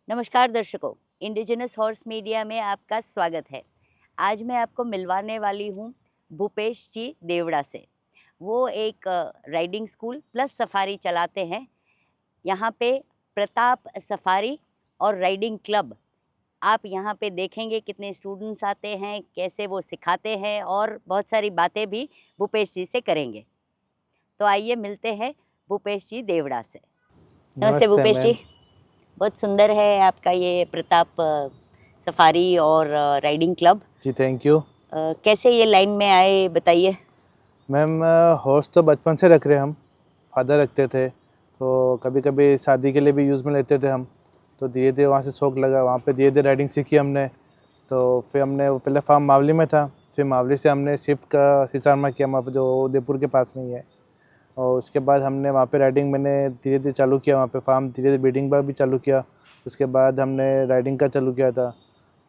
नमस्कार दर्शकों, indigenous horse media में आपका स्वागत है। आज मैं आपको मिलवाने वाली हूँ भूपेश जी देवड़ा से। वो एक राइडिंग स्कूल प्लस सफारी चलाते हैं। यहाँ पे प्रताप सफारी और राइडिंग क्लब, आप यहाँ पे देखेंगे कितने स्टूडेंट्स आते हैं, कैसे वो सिखाते हैं और बहुत सारी बातें भी भूपेश जी से करेंगे। तो आइए मिलते हैं भूपेश जी देवड़ा से। नमस्ते नमस्ते भूपेश मैम। जी। बहुत सुंदर है आपका ये प्रताप सफारी और राइडिंग क्लब। जी थैंक यू कैसे ये लाइन में आए बताइए। मैम। हॉर्स तो बचपन से रख रहे हम, फादर रखते थे, तो कभी कभी शादी के लिए भी यूज़ में लेते थे हम। तो धीरे धीरे वहाँ से शौक लगा, वहाँ पे धीरे धीरे राइडिंग सीखी हमने। तो फिर हमने वो पहले फार्म मावली में था, फिर मावली से हमने शिफ्ट का सिसारमा किया, वहाँ पे जो उदयपुर के पास में ही है। और उसके बाद हमने वहाँ पे राइडिंग मैंने धीरे धीरे चालू किया, वहाँ पे फार्म धीरे धीरे ब्रीडिंग का भी चालू किया। उसके बाद हमने राइडिंग का चालू किया था।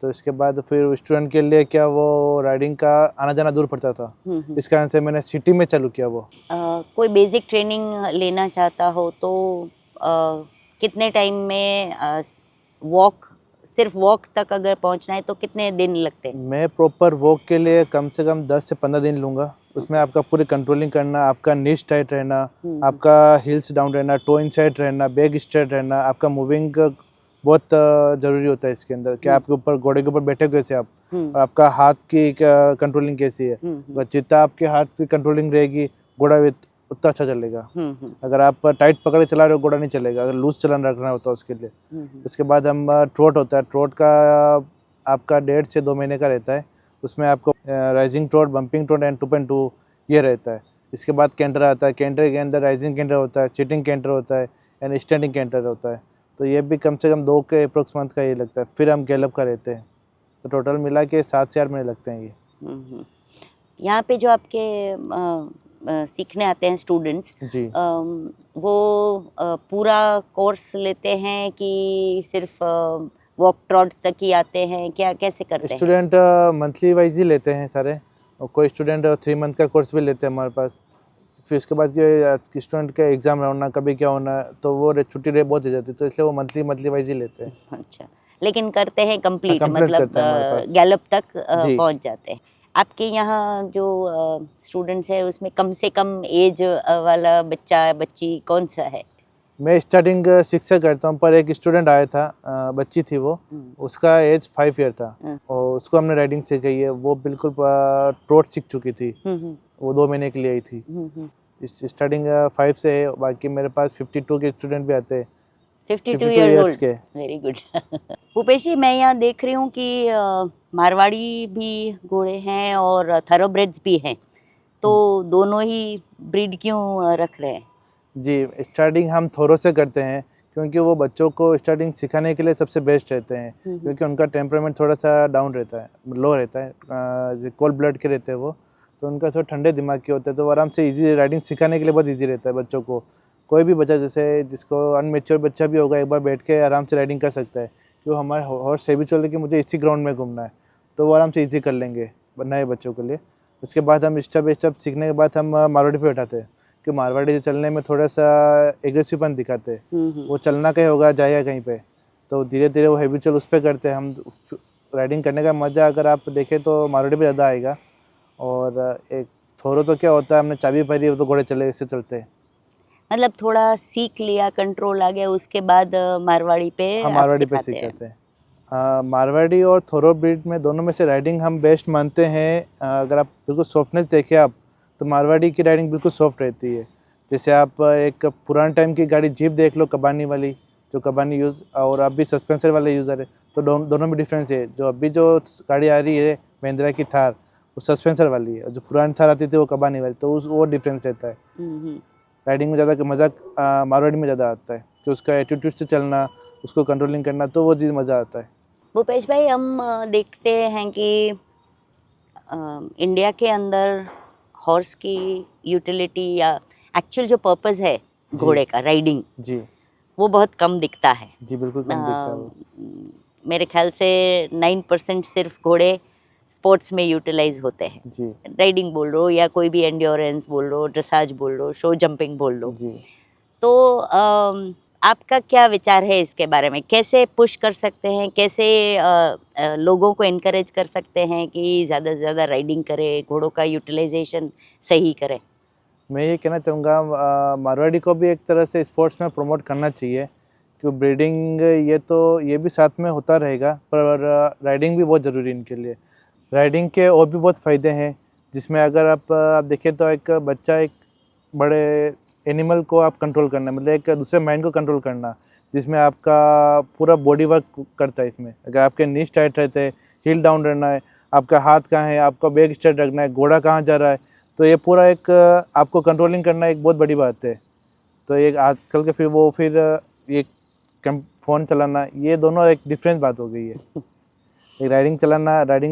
तो इसके बाद फिर स्टूडेंट के लिए क्या वो राइडिंग का आना जाना दूर पड़ता था, इस कारण से मैंने सिटी में चालू किया वो। कोई बेसिक ट्रेनिंग लेना चाहता हो तो अ, कितने टाइम में वॉक, सिर्फ वॉक तक अगर पहुंचना है तो कितने दिन लगते हैं? मैं प्रॉपर वॉक के लिए कम से कम 10 से 15 दिन लूँगा। उसमें आपका पूरी कंट्रोलिंग करना, आपका नीज टाइट रहना, आपका हील्स डाउन रहना, टो इनसाइड रहना, बैक स्ट्रेट रहना, आपका मूविंग बहुत ज़रूरी होता है इसके अंदर कि आपके ऊपर घोड़े के ऊपर बैठे कैसे आप, और आपका हाथ की कंट्रोलिंग कैसी है। अगर जितना आपके हाथ की कंट्रोलिंग रहेगी, घोड़ा भी उतना अच्छा चलेगा। अगर आप टाइट पकड़ के चला रहे हो, घोड़ा नहीं चलेगा। अगर लूज चलान रखना होता है उसके लिए। उसके बाद हम ट्रोट होता है, ट्रोट का आपका 1.5 से 2 महीने का रहता है। उसमें आपको rising trout, bumping trout and 2.2 ये रहता है। इसके बाद कैंटर आता है, कैंटर के अंदर राइजिंग कैंटर होता है, सिटिंग कैंटर होता है एंड स्टैंडिंग कैंटर होता है। तो ये भी कम से कम 2 के अप्रोक्स मंथ का ये लगता है। फिर हम गैलप का रहते हैं, तो टोटल मिला के 7 से 8 महीने लगते हैं ये। यहाँ पे जो आपके सीखने आते हैं स्टूडेंट्स, जी। वो पूरा कोर्स लेते हैं कि सिर्फ वॉक ट्रॉट तक ही आते हैं, क्या कैसे करते हैं? स्टूडेंट मंथली वाइज ही लेते हैं सारे, और कोई स्टूडेंट 3 मंथ का कोर्स भी लेते हैं हमारे पास। फिर उसके बाद के स्टूडेंट का एग्ज़ाम होना, कभी क्या होना, तो वो छुट्टी रह बहुत हो जाती है, तो इसलिए वो मंथली वाइज ही लेते हैं। अच्छा, लेकिन करते हैं हाँ, कंप्लीट, कंप्लीट मतलब करते हैं हमारे पास। गैलप तक जी। पहुंच जाते हैं। आपके यहाँ जो स्टूडेंट्स है उसमें कम से कम एज वाला बच्चा बच्ची कौन सा है? मैं स्टार्टिंग 6 से करता हूँ, पर एक स्टूडेंट आया था, बच्ची थी वो, उसका एज 5 ईयर था, और उसको हमने राइडिंग सिखाई है। वो बिल्कुल ट्रोट सीख चुकी थी, वो 2 महीने के लिए आई थी। इस स्टार्टिंग 5 से है, बाकी मेरे पास 52 के स्टूडेंट भी आते हैं, 52 52 years years old. Okay. Very good. Bhupesh ji, मैं यहाँ देख रही हूँ कि मारवाड़ी भी घोड़े हैं और थरोब्रेड्स भी हैं, तो दोनों ही ब्रीड क्यों रख रहे हैं? जी, स्टार्टिंग हम थोरो से करते हैं, क्योंकि वो बच्चों को स्टार्टिंग सिखाने के लिए सबसे बेस्ट रहते हैं, क्योंकि उनका टेम्परामेंट थोड़ा सा डाउन रहता है, लो रहता है, कोल्ड ब्लड के रहते हैं वो। तो उनका थोड़ा ठंडे दिमाग के होते हैं, तो वो आराम से इजी राइडिंग सिखाने के लिए बहुत इजी रहता है बच्चों को। कोई भी बच्चा, जैसे जिसको अनमेच्योर बच्चा भी होगा, एक बार बैठ के आराम से राइडिंग कर सकता है। क्यों, हमारे हॉर्स से भी चल रही कि मुझे इसी ग्राउंड में घूमना है, तो वो आराम से ईजी कर लेंगे नए बच्चों के लिए। उसके बाद हम स्टेप बाई स्टेप सीखने के बाद हम मारवाड़ी पे बैठाते हैं, कि मारवाड़ी चलने में थोड़ा सा एग्रेसिवपन दिखाते हैं। वो चलना कहीं होगा, जाएगा कहीं पे, तो धीरे धीरे वो हैबिचुअल उस पर करते हैं हम। राइडिंग करने का मज़ा अगर आप देखें तो मारवाड़ी पे ज़्यादा आएगा। और एक थोरो तो क्या होता है, हमने चाबी भरी तो घोड़े चले, इससे चलते हैं। मतलब थोड़ा सीख लिया, कंट्रोल आ गया, उसके बाद मारवाड़ी पे हम आप मारवाड़ी पे सिखाते सीख हैं? करते हैं। मारवाड़ी और थोरो ब्रीड में दोनों में से राइडिंग हम बेस्ट मानते हैं। अगर आप बिल्कुल सॉफ्टनेस देखें आप, तो मारवाड़ी की राइडिंग बिल्कुल सॉफ्ट रहती है। जैसे आप एक पुराने टाइम की गाड़ी जीप देख लो, कबानी वाली, जो कबानी यूज़, और अभी सस्पेंसर वाले यूज़र है, तो दोनों में डिफरेंस है। जो अभी जो गाड़ी आ रही है महिंद्रा की थार, वो सस्पेंसर वाली है, और जो पुरानी थार आती थी वो कबानी वाली, तो वो डिफरेंस रहता है। राइडिंग में ज़्यादा मज़ा मारवाड़ी में ज़्यादा आता है, कि उसका एटीट्यूड से चलना, उसको कंट्रोलिंग करना, तो वो चीज़ मज़ा आता है। भूपेश भाई, हम देखते हैं कि इंडिया के अंदर हॉर्स की यूटिलिटी या एक्चुअल जो पर्पस है जी। घोड़े का, राइडिंग, जी। वो बहुत कम दिखता है। जी, बिल्कुल कम दिखता है वो। मेरे ख्याल से 9% सिर्फ घोड़े स्पोर्ट्स में यूटिलाइज होते हैं। जी। राइडिंग बोल लो या कोई भी एंड्योरेंस बोल लो, ड्रेसाज बोल लो, शो जंपिंग बोल लो। जी। तो आपका क्या विचार है इसके बारे में? कैसे पुश कर सकते हैं, कैसे लोगों को इनकरेज कर सकते हैं कि ज़्यादा से ज़्यादा राइडिंग करें, घोड़ों का यूटिलाइजेशन सही करें? मैं ये कहना चाहूँगा मारवाड़ी को भी एक तरह से स्पोर्ट्स में प्रमोट करना चाहिए, क्योंकि ब्रीडिंग ये भी साथ में होता रहेगा, पर राइडिंग भी बहुत ज़रूरी है इनके लिए। राइडिंग के और भी बहुत फ़ायदे हैं, जिसमें अगर आप देखें तो एक बच्चा एक बड़े एनिमल को आप कंट्रोल करना, मतलब एक दूसरे माइंड को कंट्रोल करना, जिसमें आपका पूरा बॉडी वर्क करता है इसमें। अगर आपके नीज टाइट रहते हैं, हील डाउन रहना है, आपका हाथ कहाँ है, आपका बैक स्ट्रेट रखना है, घोड़ा कहाँ जा रहा है, तो ये पूरा एक आपको कंट्रोलिंग करना एक बहुत बड़ी बात है। तो एक आजकल के फिर ये फ़ोन चलाना, ये दोनों एक डिफरेंट बात हो गई है। एक राइडिंग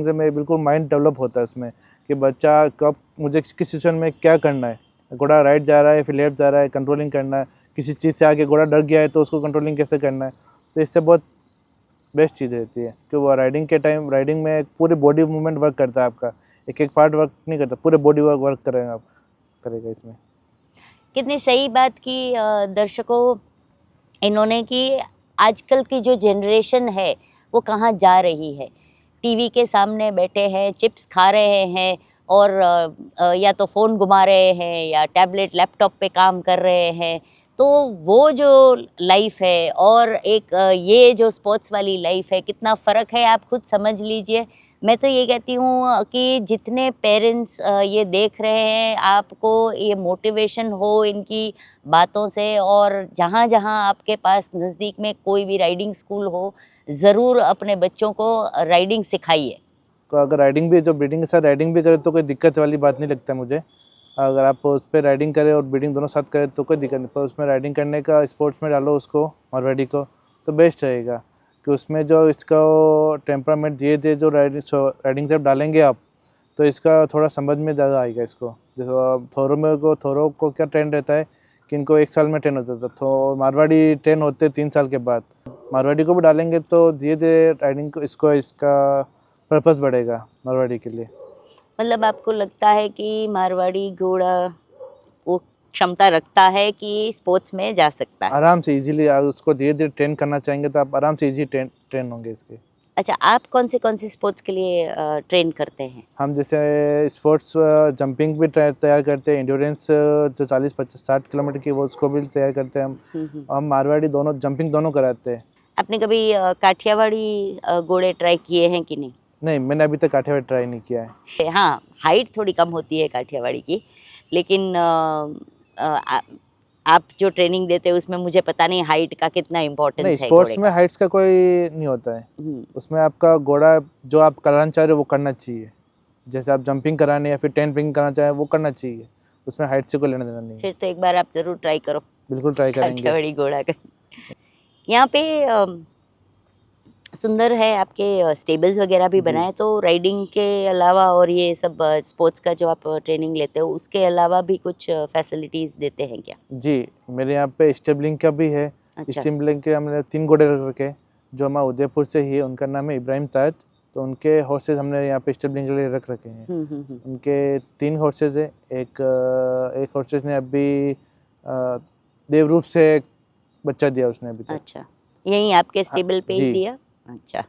से मैं बिल्कुल माइंड डेवलप होता है उसमें, कि बच्चा कब मुझे किस सिचुएशन में क्या करना है, घोड़ा राइट जा रहा है फिर लेफ्ट जा रहा है, कंट्रोलिंग करना है, किसी चीज़ से आगे घोड़ा डर गया है तो उसको कंट्रोलिंग कैसे करना है। तो इससे बहुत बेस्ट चीज़ रहती है कि वो राइडिंग में पूरी बॉडी मूवमेंट वर्क करता है आपका, एक एक पार्ट वर्क नहीं करता, पूरे बॉडी वर्क करेगा इसमें। कितनी सही बात की दर्शकों इन्होंने कि आजकल की जो जनरेशन है वो कहाँ जा रही है। टीवी के सामने बैठे हैं, चिप्स खा रहे हैं और या तो फ़ोन घुमा रहे हैं या टैबलेट लैपटॉप पे काम कर रहे हैं। तो वो जो लाइफ है और एक ये जो स्पोर्ट्स वाली लाइफ है, कितना फ़र्क है आप खुद समझ लीजिए। मैं तो ये कहती हूँ कि जितने पेरेंट्स ये देख रहे हैं, आपको ये मोटिवेशन हो इनकी बातों से, और जहाँ-जहाँ आपके पास नज़दीक में कोई भी राइडिंग स्कूल हो, ज़रूर अपने बच्चों को राइडिंग सिखाइए। तो अगर राइडिंग भी, जो ब्रीडिंग के साथ राइडिंग भी करे तो कोई दिक्कत वाली बात नहीं लगता मुझे। अगर आप उस पर राइडिंग करें और ब्रीडिंग दोनों साथ करें तो कोई दिक्कत नहीं, पर उसमें राइडिंग करने का स्पोर्ट्स में डालो उसको, मारवाड़ी को, तो बेस्ट रहेगा। कि उसमें जो इसका टेम्परामेंट धीरे-धीरे जो राइडिंग जब डालेंगे आप, तो इसका थोड़ा समझ में ज़्यादा आएगा इसको। जैसे थोरों को क्या ट्रेंड रहता है कि इनको 1 साल में ट्रेन होता था, तो मारवाड़ी ट्रेन होते 3 साल के बाद। मारवाड़ी को भी डालेंगे तो धीरे-धीरे राइडिंग को इसका पर्पस बढ़ेगा मारवाड़ी के लिए। मतलब आपको लगता है कि मारवाड़ी घोड़ा वो क्षमता रखता है कि स्पोर्ट्स में जा सकता है? आराम से इजीली उसको धीरे-धीरे ट्रेन करना चाहेंगे तो आप आराम से इजी ट्रेन होंगे इसके। अच्छा, आप कौन से स्पोर्ट्स के लिए ट्रेन करते हैं? हम जैसे स्पोर्ट्स जंपिंग भी तैयार करते हैं, एंड्योरेंस जो 40-50-60 किलोमीटर की वो उसको भी तैयार करते हैं हम। हम मारवाड़ी दोनों जंपिंग दोनों कराते हैं। आपने कभी काठियावाड़ी घोड़े ट्राई किए हैं कि नहीं? नहीं, मैंने अभी तक काठियावाड़ी ट्राई नहीं किया है। हाँ, हाइट थोड़ी कम होती है काठियावाड़ी की, लेकिन आप जो ट्रेनिंग देते हैं उसमें मुझे पता नहीं हाइट का कितना इम्पोर्टेंस नहीं, है स्पोर्ट्स घोड़े में का। हाइट्स का कोई नहीं होता है। हम्म, उसमें आपका घोड़ा जो आप कराना चाह रहे हो वो करना चाहिए। जैसे आप जंपिंग कराने या फिर टेंपिंग कराना चाहें वो करना चाहिए। उसमें हाइट से कोई लेना देना नहीं है। फिर तो एक बार आप ज़रूर ट्राई करो बिल्कुल ट्राई करेंगे। काठियावाड़ी घोड़ा का। यहाँ पे सुंदर है, आपके स्टेबल्स वगैरह भी जी। बनाए, तो राइडिंग के अलावा और ये सब स्पोर्ट्स का जो आप ट्रेनिंग लेते हो उसके अलावा भी कुछ फैसिलिटीज़ देते हैं क्या? जी, मेरे यहाँ पे स्टेबलिंग का भी है। अच्छा। स्टेबलिंग के हमने 3 घोड़े रख रखे हैं, जो हमारे उदयपुर से ही है। उनका नाम है इब्राहिम ताज। तो उनके हॉर्सेस हमने यहाँ पे स्टेबलिंग के लिए रख रखे हैं। उनके 3 हॉर्सेस है। एक हॉर्सेस ने अभी देवरूप से एक बच्चा दिया उसने अभी तक। अच्छा, यहीं आपके स्टेबल पे ही जी। दिया? अच्छा।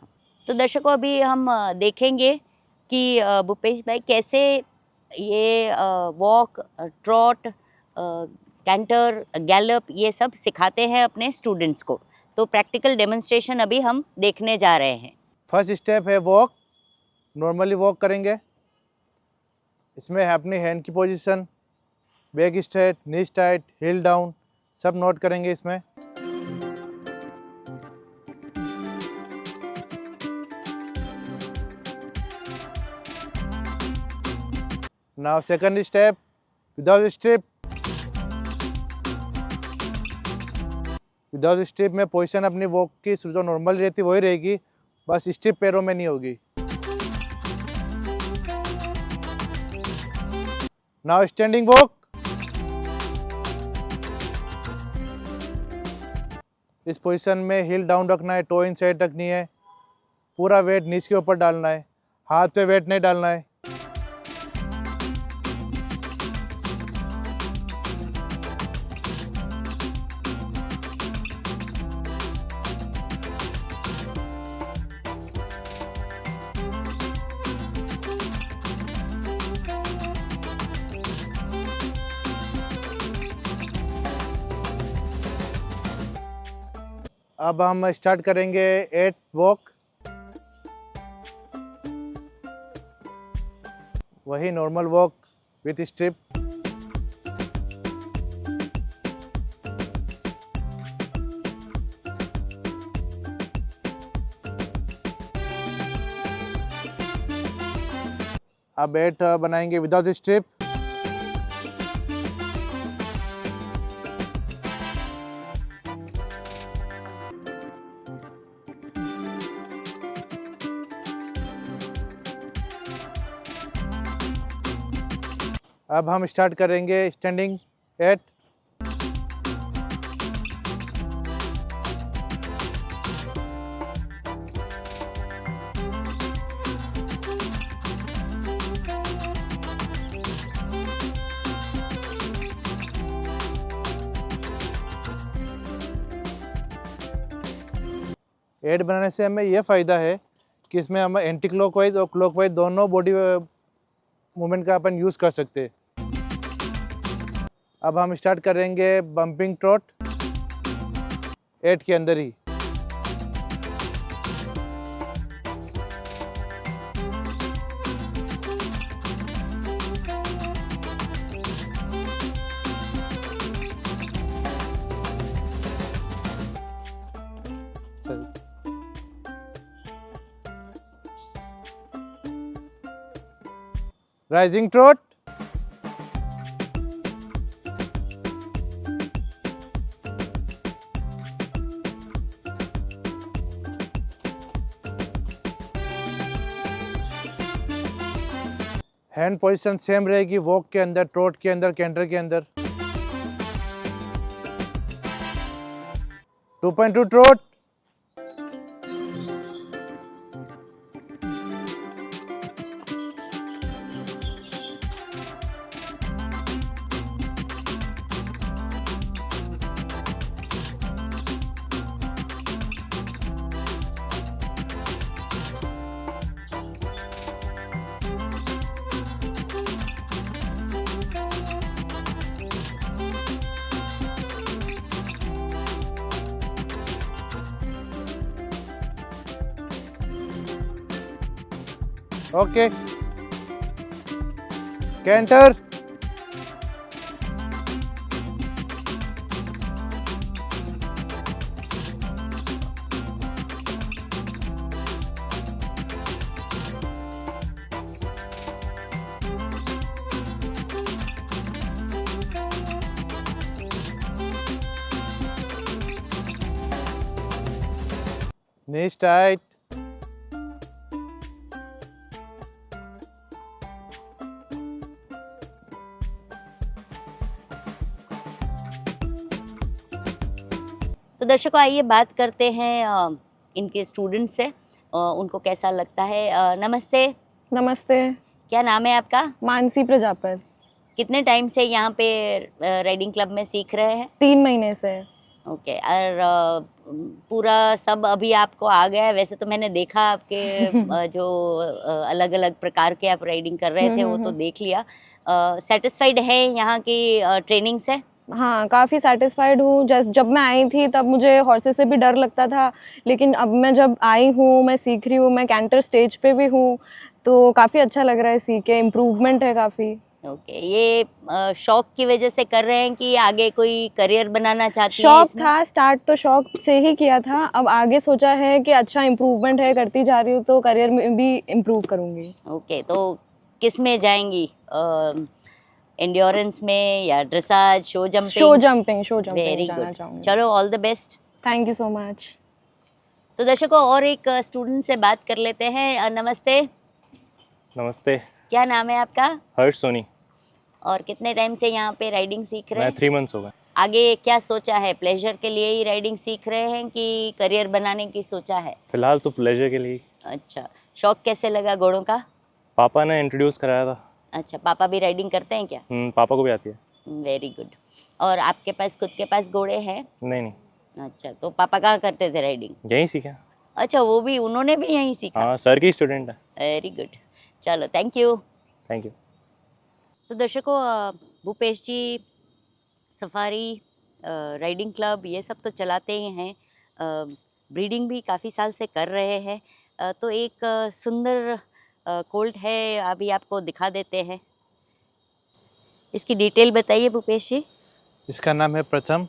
तो दर्शकों अभी हम देखेंगे कि भूपेश भाई कैसे ये वॉक, ट्रॉट, कैंटर, गैलप ये सब सिखाते हैं अपने स्टूडेंट्स को। तो प्रैक्टिकल डेमोन्स्ट्रेशन अभी हम देखने जा रहे हैं। फर्स्ट स्टेप है वॉक। नॉर्मली वॉक करेंगे। इसमें है अपनी हैंड की पोजीशन, बैक स्ट्रेट, नीज टाइट, हील डाउन, सब नोट करेंगे इसमें। Now second step, without strip. Without strip में पोजीशन अपनी वॉक की जो नॉर्मल रहती वही रहेगी, बस स्ट्रिप पैरों में नहीं होगी। Now standing walk. इस पोजीशन में हील डाउन रखना है, टो इन साइड रखनी है, पूरा वेट नीज के ऊपर डालना है, हाथ पे वेट नहीं डालना है। अब हम स्टार्ट करेंगे 8 वॉक। वही नॉर्मल वॉक विथ स्ट्रिप। अब 8 बनाएंगे विदाउट स्ट्रिप। अब हम स्टार्ट करेंगे स्टैंडिंग 8। एट बनाने से हमें यह फ़ायदा है कि इसमें हम एंटी क्लॉकवाइज और क्लॉकवाइज दोनों बॉडी मूवमेंट का अपन यूज़ कर सकते हैं। अब हम स्टार्ट करेंगे बम्पिंग ट्रॉट 8 के अंदर ही। Rising trot. Hand position same रहेगी वॉक के अंदर, ट्रॉट के अंदर, कैंटर के अंदर। 2.2 trot. Okay, canter. Knees tight. तो दर्शकों आइए बात करते हैं इनके स्टूडेंट से, उनको कैसा लगता है। नमस्ते। नमस्ते। क्या नाम है आपका? मानसी प्रजापत। कितने टाइम से यहाँ पे राइडिंग क्लब में सीख रहे हैं? 3 महीने से। ओके, और पूरा सब अभी आपको आ गया है? वैसे तो मैंने देखा आपके जो अलग अलग प्रकार के आप राइडिंग कर रहे थे वो तो देख लिया। सेटिस्फाइड है यहाँ की ट्रेनिंग से? हाँ, काफ़ी सेटिस्फाइड हूँ। जब मैं आई थी तब मुझे हॉर्सेस से भी डर लगता था, लेकिन अब मैं जब आई हूँ, मैं सीख रही हूँ, मैं कैंटर स्टेज पे भी हूँ, तो काफ़ी अच्छा लग रहा है सीख के। इम्प्रूवमेंट है काफ़ी। ओके, ये शौक की वजह से कर रहे हैं कि आगे कोई करियर बनाना चाहती हैं? शौक था, स्टार्ट तो शौक से ही किया था। अब आगे सोचा है कि अच्छा इम्प्रूवमेंट है, करती जा रही हूँ तो करियर में भी इम्प्रूव करूँगी। ओके, तो किस में जाएंगी? एंड्योरेंस में या ड्रेसाज, शो जंपिंग? वेरी जाना गुड, चाहूँगी। चलो all the best. Thank you so much. तो दर्शकों और एक स्टूडेंट से बात कर लेते हैं। नमस्ते। नमस्ते। क्या नाम है आपका? हर्ष सोनी। और कितने टाइम से यहाँ पे राइडिंग सीख रहे मैं हैं? 3 मंथ्स हो गए। आगे क्या सोचा है? प्लेजर के लिए ही राइडिंग सीख रहे हैं कि करियर बनाने की सोचा है? फिलहाल तो प्लेजर के लिए। अच्छा, शौक कैसे लगा घोड़ों का? पापा ने इंट्रोड्यूस कराया था। अच्छा, पापा भी राइडिंग करते हैं क्या? पापा को भी आती है। Very good. और आपके पास खुद के पास घोड़े हैं? नहीं। अच्छा, तो पापा कहाँ करते थे राइडिंग? यहीं सीखा। अच्छा, वो भी उन्होंने भी यहीं सीखा? हाँ, सर की स्टूडेंट है। वेरी गुड, चलो थैंक यू। Thank you. तो दर्शकों भूपेश जी सफारी राइडिंग क्लब ये सब तो चलाते ही हैं, ब्रीडिंग भी काफ़ी साल से कर रहे हैं। तो एक सुंदर कोल्ट है, अभी आपको दिखा देते हैं। इसकी डिटेल बताइए भूपेश जी। इसका नाम है प्रथम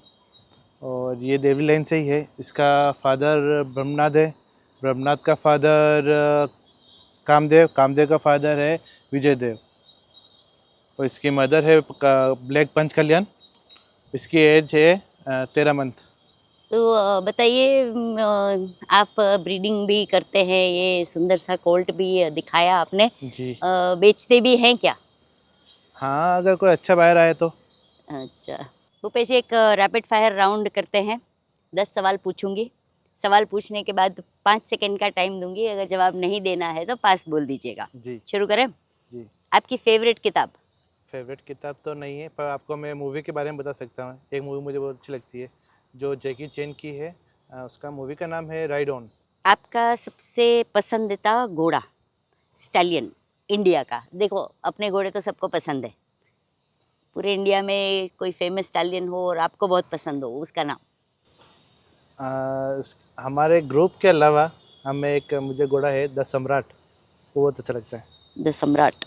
और ये देवी लाइन से ही है। इसका फादर ब्रह्मनाथ है, ब्रह्मनाथ का फादर कामदेव, कामदेव का फादर है विजयदेव और इसकी मदर है ब्लैक पंच कल्याण। इसकी एज है 13 मंथ। तो बताइए, आप ब्रीडिंग भी करते हैं, ये सुंदर सा कोल्ट भी दिखाया आपने, जी बेचते भी हैं क्या? हाँ, अगर कोई अच्छा बायर आए तो। अच्छा भूपेश, एक रैपिड फायर राउंड करते हैं। 10 सवाल पूछूंगी, सवाल पूछने के बाद 5 सेकंड का टाइम दूंगी, अगर जवाब नहीं देना है तो पास बोल दीजिएगा। जी शुरू करें? जी। आपकी फेवरेट किताब? फेवरेट किताब तो नहीं है, पर आपको मैं मूवी के बारे में बता सकता हूँ। एक मूवी मुझे बहुत अच्छी लगती है जो जैकी चैन की है। उसका मूवी का नाम है राइड ऑन। आपका सबसे पसंदीदा घोड़ा, स्टैलियन, इंडिया का? देखो अपने घोड़े तो सबको पसंद है, पूरे इंडिया में कोई फेमस स्टैलियन हो और आपको बहुत पसंद हो, उसका नाम? हमारे ग्रुप के अलावा मुझे घोड़ा है द सम्राट, वो बहुत अच्छा लगता है। द सम्राट।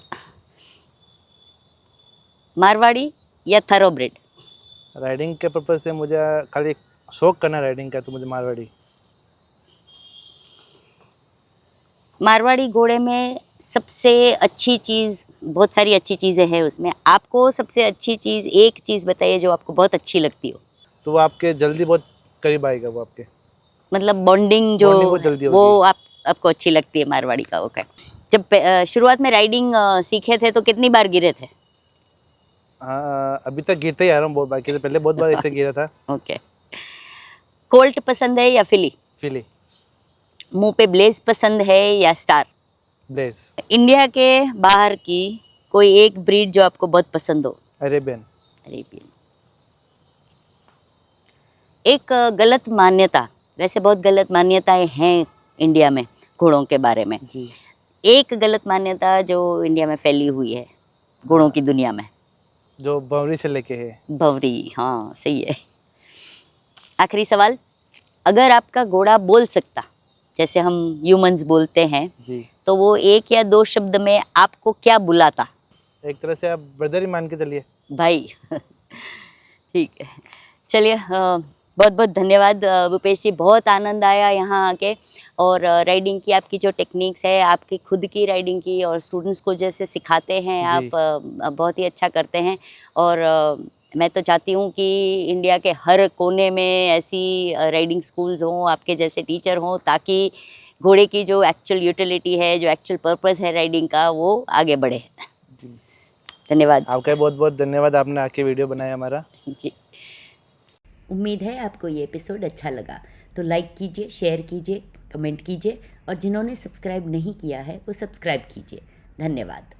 मारवाड़ी या थरोब्रेड? राइडिंग के पर्पज से मुझे खाली शौक करना राइडिंग का, तो मुझे मारवाड़ी। मारवाड़ी घोड़े में सबसे अच्छी चीज़, बहुत सारी अच्छी चीज़ें हैं उसमें, आपको सबसे अच्छी चीज़ एक चीज़ बताइए जो आपको बहुत अच्छी लगती हो। तो वो आपके जल्दी बहुत करीब आएगा, वो आपके मतलब बॉन्डिंग जो Bonding बहुत जल्दी वो होगी। आपको अच्छी लगती है मारवाड़ी का। ओके। जब शुरुआत में राइडिंग सीखे थे तो कितनी बार गिरे थे? हाँ, अभी तक गिरते ही आ रहा हूँ बहुत बार, से पहले बहुत बार ऐसे गिरा था। ओके। कोल्ट पसंद है या फिली? फिली। मुंह पे ब्लेज पसंद है या स्टार? ब्लेज। इंडिया के बाहर की कोई एक ब्रीड जो आपको बहुत पसंद हो? अरेबियन। अरेबियन। एक गलत मान्यता, वैसे बहुत गलत मान्यताएं हैं इंडिया में घोड़ों के बारे में, जी। एक गलत मान्यता जो इंडिया में फैली हुई है घोड़ों की दुनिया में? जो बवरी से लेके है। भवरी, हाँ सही है। आखिरी सवाल, अगर आपका घोड़ा बोल सकता, जैसे हम ह्यूमंस बोलते हैं, जी। तो वो एक या दो शब्द में आपको क्या बुलाता? एक तरह से आप ब्रदर ही मान के चलिए। भाई। ठीक है, चलिए, बहुत बहुत धन्यवाद भूपेश जी, बहुत आनंद आया यहाँ आके। और राइडिंग की आपकी जो टेक्निक्स है, आपकी खुद की राइडिंग की, और स्टूडेंट्स को जैसे सिखाते हैं आप, जी। बहुत ही अच्छा करते हैं। और मैं तो चाहती हूँ कि इंडिया के हर कोने में ऐसी राइडिंग स्कूल्स हों, आपके जैसे टीचर हों, ताकि घोड़े की जो एक्चुअल यूटिलिटी है, जो एक्चुअल पर्पस है राइडिंग का, वो आगे बढ़े। जी। धन्यवाद। आपका बहुत बहुत धन्यवाद, आपने आके वीडियो बनाया हमारा। जी। उम्मीद है आपको ये एपिसोड अच्छा लगा, तो लाइक कीजिए, शेयर कीजिए, कमेंट कीजिए, और जिन्होंने सब्सक्राइब नहीं किया है वो सब्सक्राइब कीजिए। धन्यवाद।